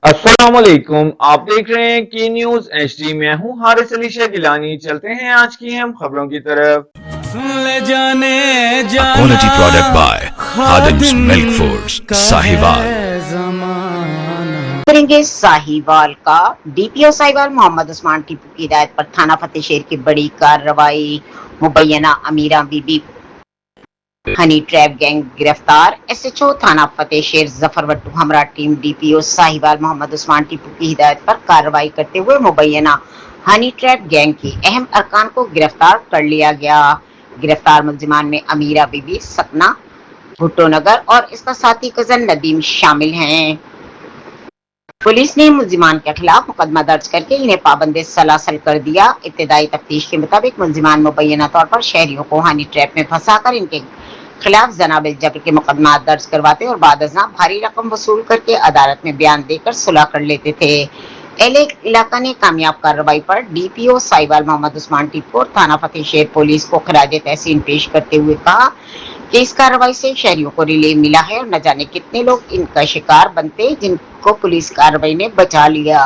अस्सलामुअलैकुम। आप देख रहे हैं की न्यूज एचडी। मैं हूं हारिस अली शाह गिलानी। चलते हैं आज की हम खबरों की तरफ। ले जाने A जाना quality product by Khadim's Khadim Milk Foods, का Sahiwal. है जमाना। करेंगे साहिवाल का। डीपीओ साहिवाल मोहम्मद उस्मान टीपू की हिदायत पर थाना फतेहशेर की बड़ी कार्रवाई। मुबैना अमीरा बीबी हनी ट्रैप गैंग गिरफ्तार। एसएचओ थाना फतेहशेर जफर वट्टू हमरा टीम डीपीओ साहिवाल मोहम्मद उस्मान टीपू की हिदायत पर कार्रवाई करते हुए मुबैना हनी ट्रैप गैंग के अहम अरकान को गिरफ्तार कर लिया गया। गिरफ्तार मुलजिमान में अमीरा बीबी, सकना, भुट्टो नगर और इसका साथी कजन नदीम शामिल हैं। पुलिस ने मुलजिमान के खिलाफ मुकदमा दर्ज करके इन्हें पाबंदे सलासल कर दिया। इब्तदाई तफ्तीश के मुताबिक मुलजिमान मुबैना तौर पर शहरियों को हनी ट्रैप में फंसाकर इनके खिलाफ जनाबिल जबर के मुकदमा दर्ज करवाते और बाद अज़्ना भारी रकम वसूल करके अदालत में बयान देकर सुलह कर लेते थे। एले इलाका ने कामयाब कार्रवाई पर डीपीओ साहिवाल मोहम्मद उस्मान टीपू और थाना फतेहशेर पुलिस को खराज तहसीन पेश करते हुए कहा कि इस कार्रवाई से शहरियों को रिलीफ मिला है और न जाने कितने लोग इनका शिकार बनते जिनको पुलिस कार्रवाई ने बचा लिया।